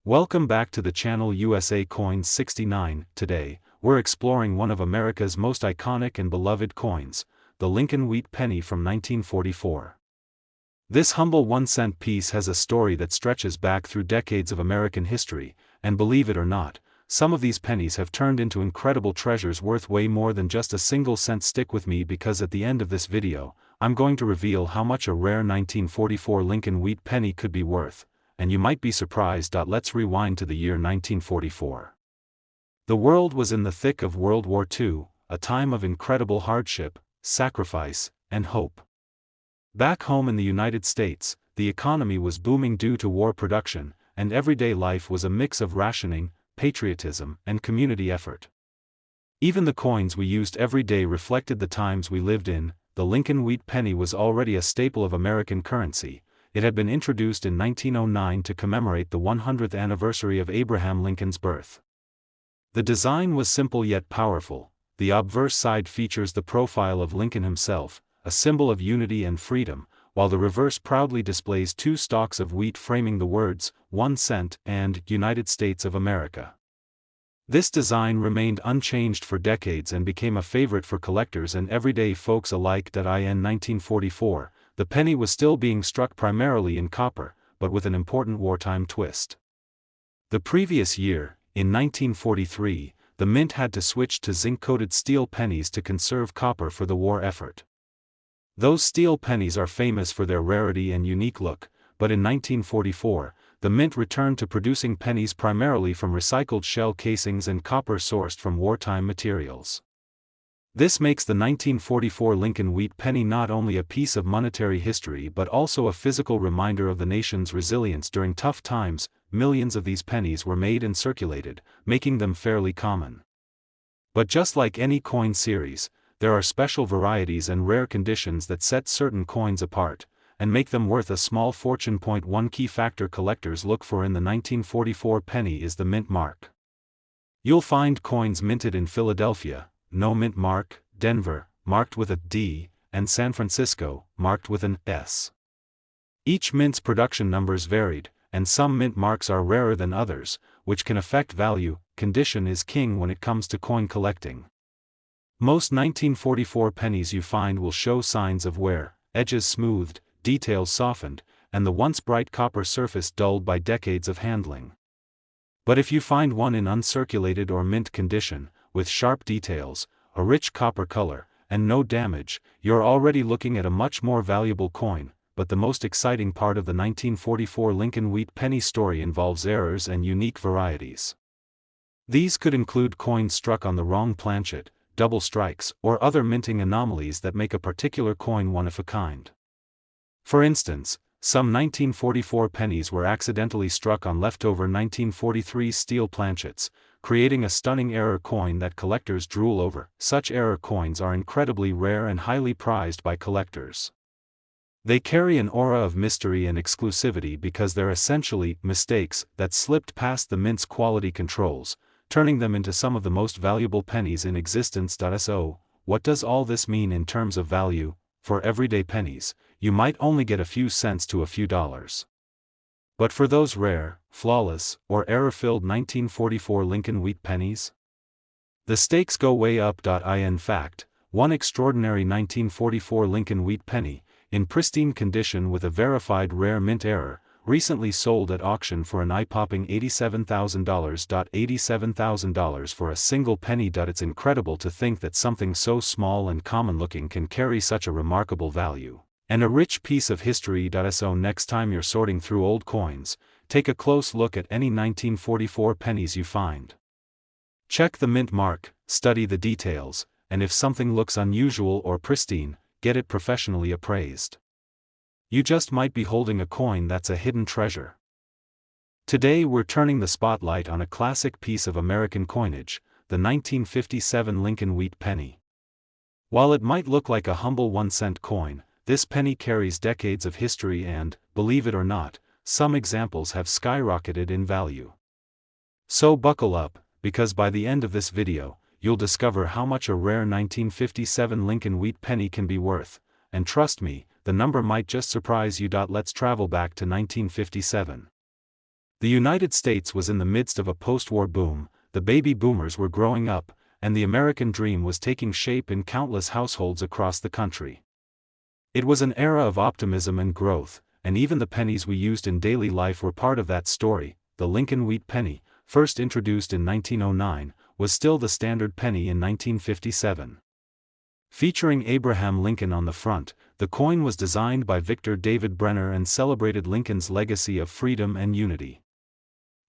Welcome back to the channel USA Coins 69. Today, we're exploring one of America's most iconic and beloved coins, the Lincoln Wheat Penny from 1944. This humble 1-cent piece has a story that stretches back through decades of American history, and believe it or not, some of these pennies have turned into incredible treasures worth way more than just a single cent. Stick with me because at the end of this video, I'm going to reveal how much a rare 1944 Lincoln Wheat Penny could be worth, and you might be surprised. Let's rewind to the year 1944. The world was in the thick of World War II, a time of incredible hardship, sacrifice, and hope. Back home in the United States, the economy was booming due to war production, and everyday life was a mix of rationing, patriotism, and community effort. Even the coins we used every day reflected the times we lived in. The Lincoln Wheat Penny was already a staple of American currency. It had been introduced in 1909 to commemorate the 100th anniversary of Abraham Lincoln's birth. The design was simple yet powerful. The obverse side features the profile of Lincoln himself, a symbol of unity and freedom, while the reverse proudly displays two stalks of wheat framing the words, 1 cent and United States of America. This design remained unchanged for decades and became a favorite for collectors and everyday folks alike. In 1944, the penny was still being struck primarily in copper, but with an important wartime twist. The previous year, in 1943, the mint had to switch to zinc-coated steel pennies to conserve copper for the war effort. Those steel pennies are famous for their rarity and unique look, but in 1944, the mint returned to producing pennies primarily from recycled shell casings and copper sourced from wartime materials. This makes the 1944 Lincoln Wheat Penny not only a piece of monetary history but also a physical reminder of the nation's resilience during tough times. Millions of these pennies were made and circulated, making them fairly common. But just like any coin series, there are special varieties and rare conditions that set certain coins apart, and make them worth a small fortune. One key factor collectors look for in the 1944 penny is the mint mark. You'll find coins minted in Philadelphia, no mint mark, Denver, marked with a D, and San Francisco, marked with an S. Each mint's production numbers varied, and some mint marks are rarer than others, which can affect value. Condition is king when it comes to coin collecting. Most 1944 pennies you find will show signs of wear, edges smoothed, details softened, and the once bright copper surface dulled by decades of handling. But if you find one in uncirculated or mint condition, with sharp details, a rich copper color, and no damage, you're already looking at a much more valuable coin. But the most exciting part of the 1944 Lincoln Wheat Penny story involves errors and unique varieties. These could include coins struck on the wrong planchet, double strikes, or other minting anomalies that make a particular coin one of a kind. For instance, some 1944 pennies were accidentally struck on leftover 1943 steel planchets, creating a stunning error coin that collectors drool over. Such error coins are incredibly rare and highly prized by collectors. They carry an aura of mystery and exclusivity because they're essentially mistakes that slipped past the mint's quality controls, turning them into some of the most valuable pennies in existence. So, what does all this mean in terms of value? For everyday pennies, you might only get a few cents to a few dollars. But for those rare, flawless, or error-filled 1944 Lincoln Wheat Pennies, the stakes go way up. In fact, one extraordinary 1944 Lincoln Wheat Penny, in pristine condition with a verified rare mint error, recently sold at auction for an eye-popping $87,000. $87,000 for a single penny. It's incredible to think that something so small and common-looking can carry such a remarkable value, and a rich piece of history. So next time you're sorting through old coins, take a close look at any 1944 pennies you find. Check the mint mark, study the details, and if something looks unusual or pristine, get it professionally appraised. You just might be holding a coin that's a hidden treasure. Today we're turning the spotlight on a classic piece of American coinage, the 1957 Lincoln Wheat Penny. While it might look like a humble 1-cent coin, this penny carries decades of history and, believe it or not, some examples have skyrocketed in value. So buckle up, because by the end of this video, you'll discover how much a rare 1957 Lincoln Wheat Penny can be worth, and trust me, the number might just surprise you. Let's travel back to 1957. The United States was in the midst of a post-war boom, the baby boomers were growing up, and the American dream was taking shape in countless households across the country. It was an era of optimism and growth, and even the pennies we used in daily life were part of that story. The Lincoln Wheat Penny, first introduced in 1909, was still the standard penny in 1957. Featuring Abraham Lincoln on the front, the coin was designed by Victor David Brenner and celebrated Lincoln's legacy of freedom and unity.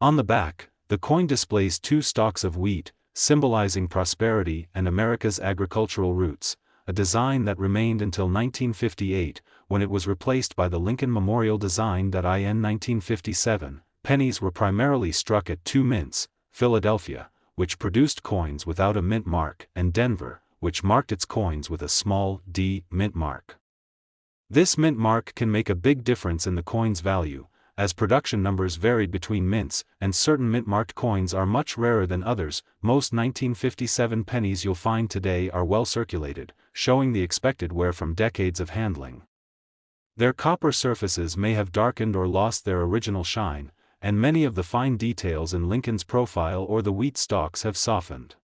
On the back, the coin displays two stalks of wheat, symbolizing prosperity and America's agricultural roots, a design that remained until 1958, when it was replaced by the Lincoln Memorial design. In 1957, pennies were primarily struck at two mints, Philadelphia, which produced coins without a mint mark, and Denver, which marked its coins with a small D mint mark. This mint mark can make a big difference in the coin's value, as production numbers varied between mints, and certain mint-marked coins are much rarer than others. Most 1957 pennies you'll find today are well circulated, showing the expected wear from decades of handling. Their copper surfaces may have darkened or lost their original shine, and many of the fine details in Lincoln's profile or the wheat stalks have softened.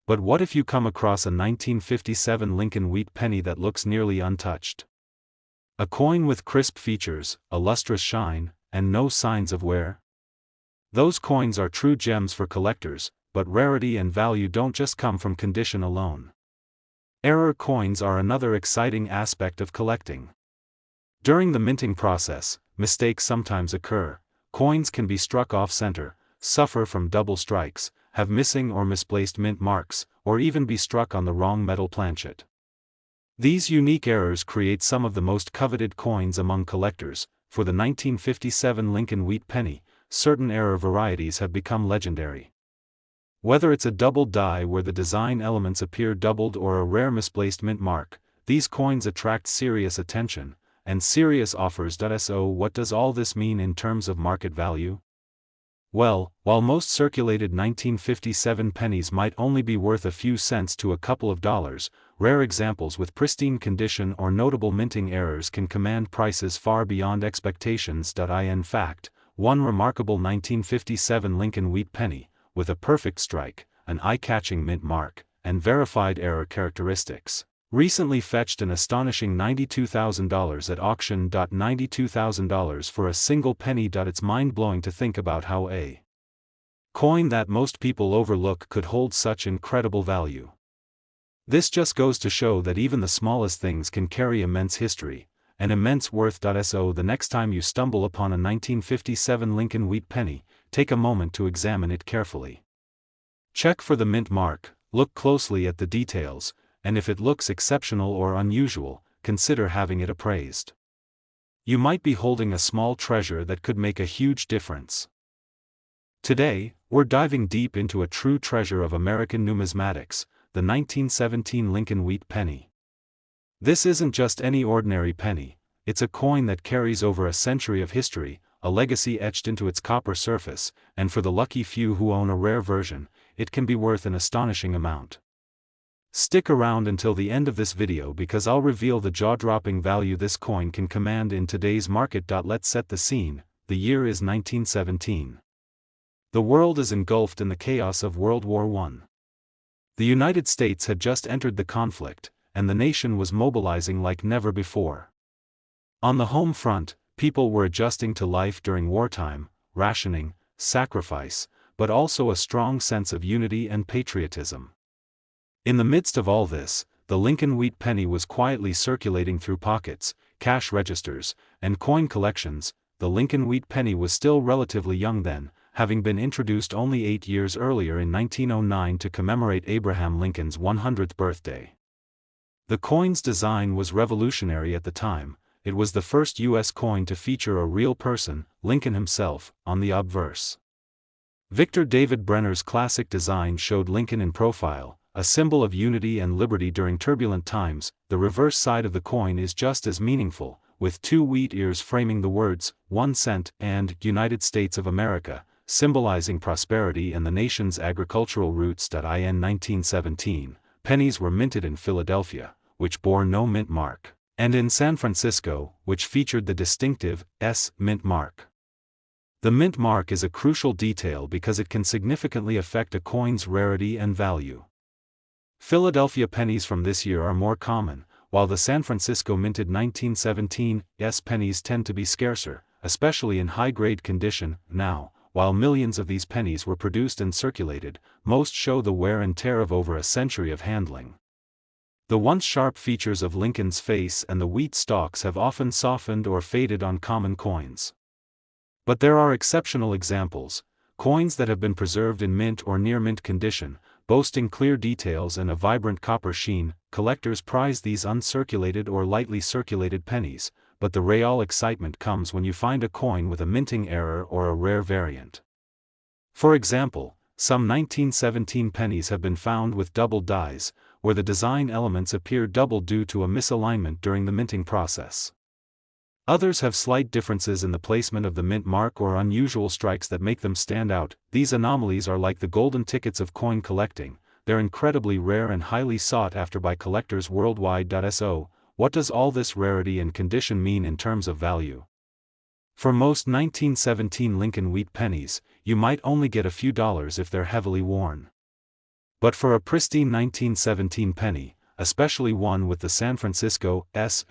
But what if you come across a 1957 Lincoln Wheat Penny that looks nearly untouched? A coin with crisp features, a lustrous shine, and no signs of wear? Those coins are true gems for collectors, but rarity and value don't just come from condition alone. Error coins are another exciting aspect of collecting. During the minting process, mistakes sometimes occur. Coins can be struck off-center, suffer from double strikes, have missing or misplaced mint marks, or even be struck on the wrong metal planchet. These unique errors create some of the most coveted coins among collectors. For the 1957 Lincoln Wheat Penny, certain error varieties have become legendary. Whether it's a double die where the design elements appear doubled or a rare misplaced mint mark, these coins attract serious attention, and serious offers. So what does all this mean in terms of market value? Well, while most circulated 1957 pennies might only be worth a few cents to a couple of dollars, rare examples with pristine condition or notable minting errors can command prices far beyond expectations. In fact, one remarkable 1957 Lincoln Wheat Penny, with a perfect strike, an eye-catching mint mark, and verified error characteristics, recently fetched an astonishing $92,000 at auction. $92,000 for a single penny. It's mind-blowing to think about how a coin that most people overlook could hold such incredible value. This just goes to show that even the smallest things can carry immense history, and immense worth. So the next time you stumble upon a 1957 Lincoln Wheat Penny, take a moment to examine it carefully. Check for the mint mark, look closely at the details, and if it looks exceptional or unusual, consider having it appraised. You might be holding a small treasure that could make a huge difference. Today, we're diving deep into a true treasure of American numismatics, the 1917 Lincoln Wheat Penny. This isn't just any ordinary penny, it's a coin that carries over a century of history, a legacy etched into its copper surface, and for the lucky few who own a rare version, it can be worth an astonishing amount. Stick around until the end of this video because I'll reveal the jaw-dropping value this coin can command in today's market. Let's set the scene. The year is 1917. The world is engulfed in the chaos of World War I. The United States had just entered the conflict, and the nation was mobilizing like never before. On the home front, people were adjusting to life during wartime, rationing, sacrifice, but also a strong sense of unity and patriotism. In the midst of all this, the Lincoln Wheat Penny was quietly circulating through pockets, cash registers, and coin collections. The Lincoln Wheat Penny was still relatively young then, having been introduced only 8 years earlier in 1909 to commemorate Abraham Lincoln's 100th birthday. The coin's design was revolutionary at the time. It was the first U.S. coin to feature a real person, Lincoln himself, on the obverse. Victor David Brenner's classic design showed Lincoln in profile, a symbol of unity and liberty during turbulent times. The reverse side of the coin is just as meaningful, with two wheat ears framing the words, 1 cent, and United States of America, symbolizing prosperity and the nation's agricultural roots. In 1917, pennies were minted in Philadelphia, which bore no mint mark, and in San Francisco, which featured the distinctive S mint mark. The mint mark is a crucial detail because it can significantly affect a coin's rarity and value. Philadelphia pennies from this year are more common, while the San Francisco minted 1917 pennies tend to be scarcer, especially in high-grade condition. Now, while millions of these pennies were produced and circulated, most show the wear and tear of over a century of handling. The once sharp features of Lincoln's face and the wheat stalks have often softened or faded on common coins. But there are exceptional examples, coins that have been preserved in mint or near mint condition, boasting clear details and a vibrant copper sheen. Collectors prize these uncirculated or lightly circulated pennies, but the real excitement comes when you find a coin with a minting error or a rare variant. For example, some 1917 pennies have been found with double dies, where the design elements appear double due to a misalignment during the minting process. Others have slight differences in the placement of the mint mark or unusual strikes that make them stand out. These anomalies are like the golden tickets of coin collecting, they're incredibly rare and highly sought after by collectors worldwide. So, what does all this rarity and condition mean in terms of value? For most 1917 Lincoln Wheat pennies, you might only get a few dollars if they're heavily worn. But for a pristine 1917 penny, especially one with the San Francisco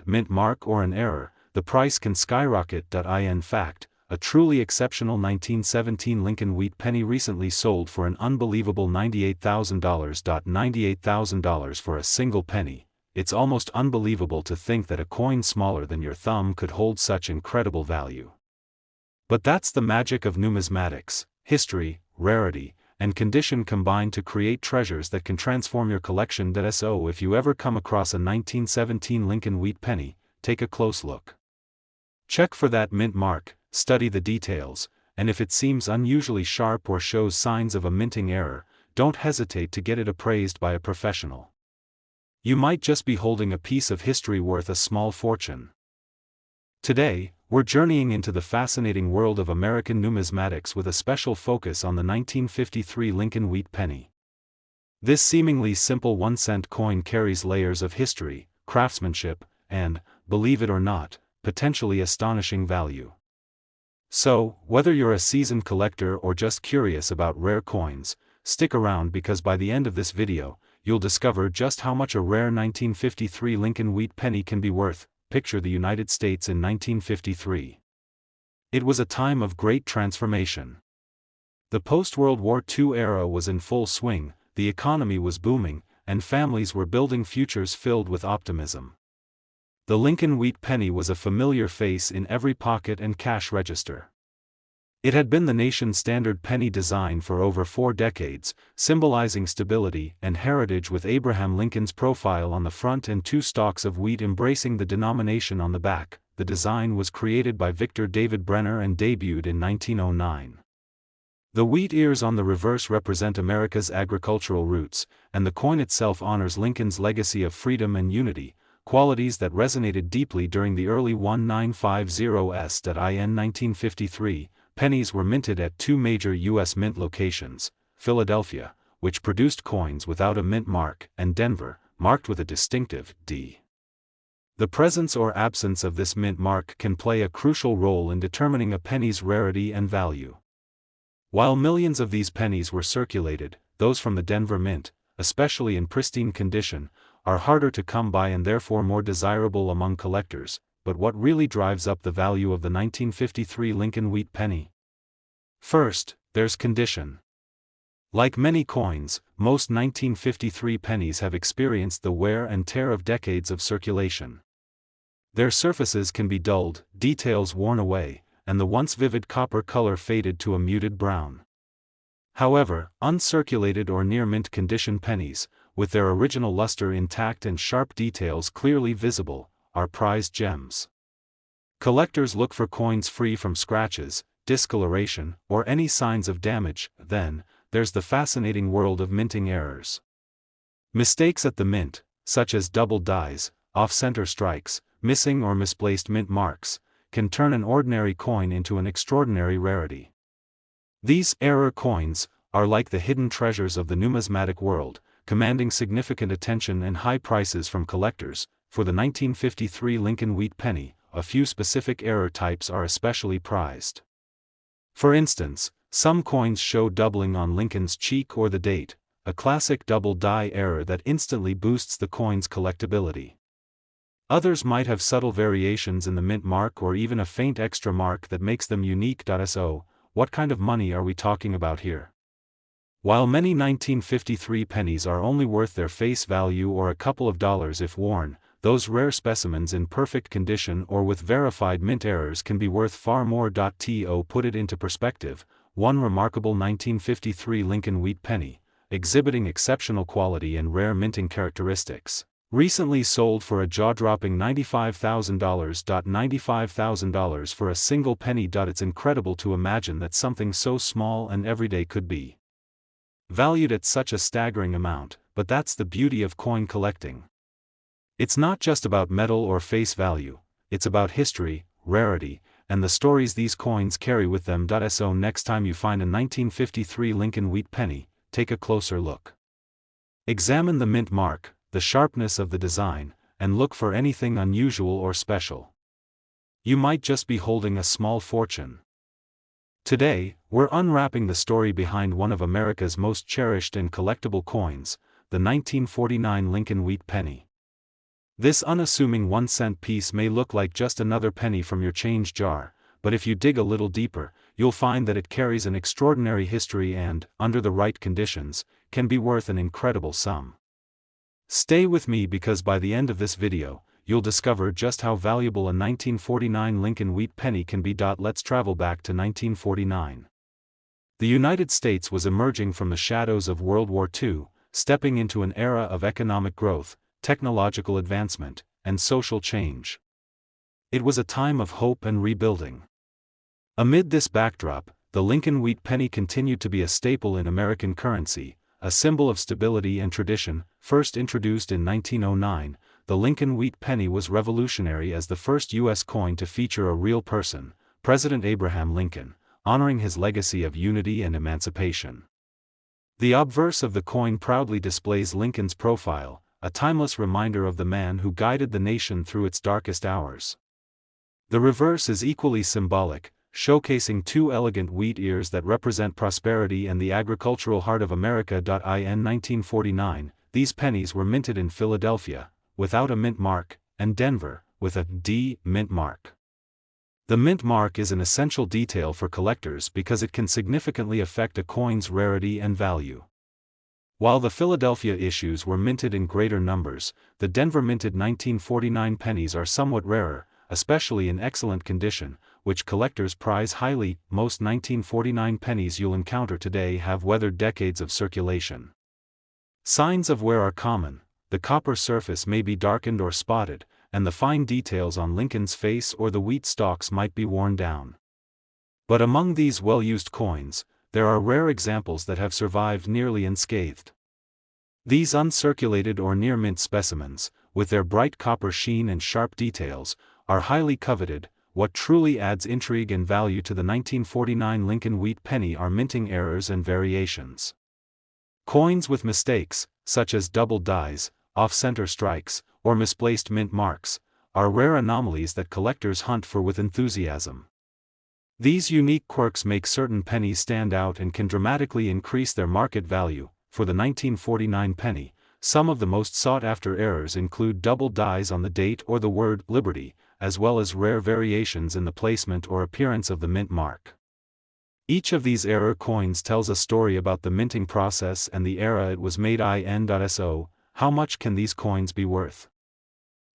mint mark or an error, the price can skyrocket. In fact, a truly exceptional 1917 Lincoln Wheat penny recently sold for an unbelievable $98,000. $98,000 for a single penny. It's almost unbelievable to think that a coin smaller than your thumb could hold such incredible value. But that's the magic of numismatics: history, rarity, and condition combined to create treasures that can transform your collection. So if you ever come across a 1917 Lincoln Wheat penny, take a close look. Check for that mint mark, study the details, and if it seems unusually sharp or shows signs of a minting error, don't hesitate to get it appraised by a professional. You might just be holding a piece of history worth a small fortune. Today, we're journeying into the fascinating world of American numismatics with a special focus on the 1953 Lincoln Wheat penny. This seemingly simple 1-cent coin carries layers of history, craftsmanship, and, believe it or not, potentially astonishing value. So, whether you're a seasoned collector or just curious about rare coins, stick around because by the end of this video, you'll discover just how much a rare 1953 Lincoln Wheat penny can be worth. Picture the United States in 1953. It was a time of great transformation. The post-World War II era was in full swing, the economy was booming, and families were building futures filled with optimism. The Lincoln Wheat penny was a familiar face in every pocket and cash register. It had been the nation's standard penny design for over 4 decades, symbolizing stability and heritage with Abraham Lincoln's profile on the front and 2 stalks of wheat embracing the denomination on the back. The design was created by Victor David Brenner and debuted in 1909. The wheat ears on the reverse represent America's agricultural roots, and the coin itself honors Lincoln's legacy of freedom and unity, qualities that resonated deeply during the early 1950s. In 1953, pennies were minted at 2 major U.S. mint locations: Philadelphia, which produced coins without a mint mark, and Denver, marked with a distinctive D. The presence or absence of this mint mark can play a crucial role in determining a penny's rarity and value. While millions of these pennies were circulated, those from the Denver Mint, especially in pristine condition, are harder to come by and therefore more desirable among collectors. But what really drives up the value of the 1953 Lincoln Wheat penny? First, there's condition. Like many coins, most 1953 pennies have experienced the wear and tear of decades of circulation. Their surfaces can be dulled, details worn away, and the once vivid copper color faded to a muted brown. However, uncirculated or near mint condition pennies, with their original luster intact and sharp details clearly visible, are prized gems. Collectors look for coins free from scratches, discoloration, or any signs of damage. Then, there's the fascinating world of minting errors. Mistakes at the mint, such as double dies, off-center strikes, missing or misplaced mint marks, can turn an ordinary coin into an extraordinary rarity. These error coins are like the hidden treasures of the numismatic world, commanding significant attention and high prices from collectors. For the 1953 Lincoln Wheat penny, a few specific error types are especially prized. For instance, some coins show doubling on Lincoln's cheek or the date, a classic double die error that instantly boosts the coin's collectability. Others might have subtle variations in the mint mark or even a faint extra mark that makes them unique. So, what kind of money are we talking about here? While many 1953 pennies are only worth their face value or a couple of dollars if worn, those rare specimens in perfect condition or with verified mint errors can be worth far more. To put it into perspective, one remarkable 1953 Lincoln Wheat Penny, exhibiting exceptional quality and rare minting characteristics, recently sold for a jaw-dropping $95,000. $95,000 for a single penny. It's incredible to imagine that something so small and everyday could be valued at such a staggering amount, but that's the beauty of coin collecting. It's not just about metal or face value, it's about history, rarity, and the stories these coins carry with them. So next time you find a 1953 Lincoln Wheat Penny, take a closer look. Examine the mint mark, the sharpness of the design, and look for anything unusual or special. You might just be holding a small fortune. Today, we're unwrapping the story behind one of America's most cherished and collectible coins, the 1949 Lincoln Wheat Penny. This unassuming 1-cent piece may look like just another penny from your change jar, but if you dig a little deeper, you'll find that it carries an extraordinary history and, under the right conditions, can be worth an incredible sum. Stay with me because by the end of this video, you'll discover just how valuable a 1949 Lincoln Wheat Penny can be. Let's travel back to 1949. The United States was emerging from the shadows of World War II, stepping into an era of economic growth, technological advancement, and social change. It was a time of hope and rebuilding. Amid this backdrop, the Lincoln Wheat Penny continued to be a staple in American currency, a symbol of stability and tradition. First introduced in 1909, the Lincoln Wheat Penny was revolutionary as the first U.S. coin to feature a real person, President Abraham Lincoln, honoring his legacy of unity and emancipation. The obverse of the coin proudly displays Lincoln's profile, a timeless reminder of the man who guided the nation through its darkest hours. The reverse is equally symbolic, showcasing two elegant wheat ears that represent prosperity and the agricultural heart of America. In 1949, these pennies were minted in Philadelphia, without a mint mark, and Denver, with a D mint mark. The mint mark is an essential detail for collectors because it can significantly affect a coin's rarity and value. While the Philadelphia issues were minted in greater numbers, the Denver minted 1949 pennies are somewhat rarer, especially in excellent condition, which collectors prize highly. Most 1949 pennies you'll encounter today have weathered decades of circulation. Signs of wear are common. The copper surface may be darkened or spotted, and the fine details on Lincoln's face or the wheat stalks might be worn down. But among these well-used coins, there are rare examples that have survived nearly unscathed. These uncirculated or near-mint specimens, with their bright copper sheen and sharp details, are highly coveted. What truly adds intrigue and value to the 1949 Lincoln Wheat Penny are minting errors and variations. Coins with mistakes, such as double dies, off-center strikes, or misplaced mint marks, are rare anomalies that collectors hunt for with enthusiasm. These unique quirks make certain pennies stand out and can dramatically increase their market value. For the 1949 penny, some of the most sought-after errors include double dies on the date or the word Liberty, as well as rare variations in the placement or appearance of the mint mark. Each of these error coins tells a story about the minting process and the era it was made in. So, how much can these coins be worth?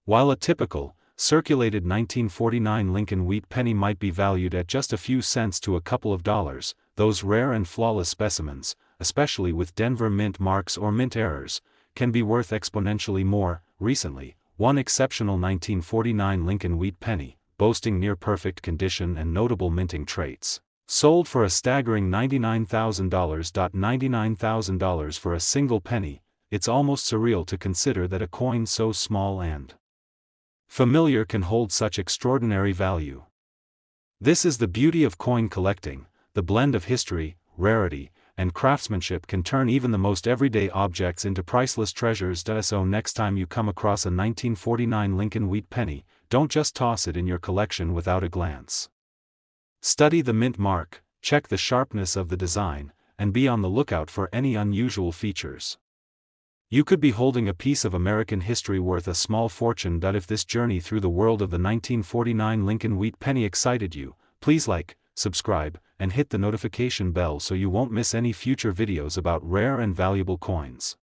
While a typical, circulated 1949 Lincoln Wheat Penny might be valued at just a few cents to a couple of dollars, those rare and flawless specimens, especially with Denver mint marks or mint errors, can be worth exponentially more. Recently, one exceptional 1949 Lincoln Wheat Penny, boasting near-perfect condition and notable minting traits, sold for a staggering $99,000. $99,000 for a single penny. It's almost surreal to consider that a coin so small and familiar can hold such extraordinary value. This is the beauty of coin collecting. The blend of history, rarity, and craftsmanship can turn even the most everyday objects into priceless treasures. So next time you come across a 1949 Lincoln Wheat Penny, don't just toss it in your collection without a glance. Study the mint mark, check the sharpness of the design, and be on the lookout for any unusual features. You could be holding a piece of American history worth a small fortune. If this journey through the world of the 1949 Lincoln Wheat Penny excited you, please like, subscribe, and hit the notification bell so you won't miss any future videos about rare and valuable coins.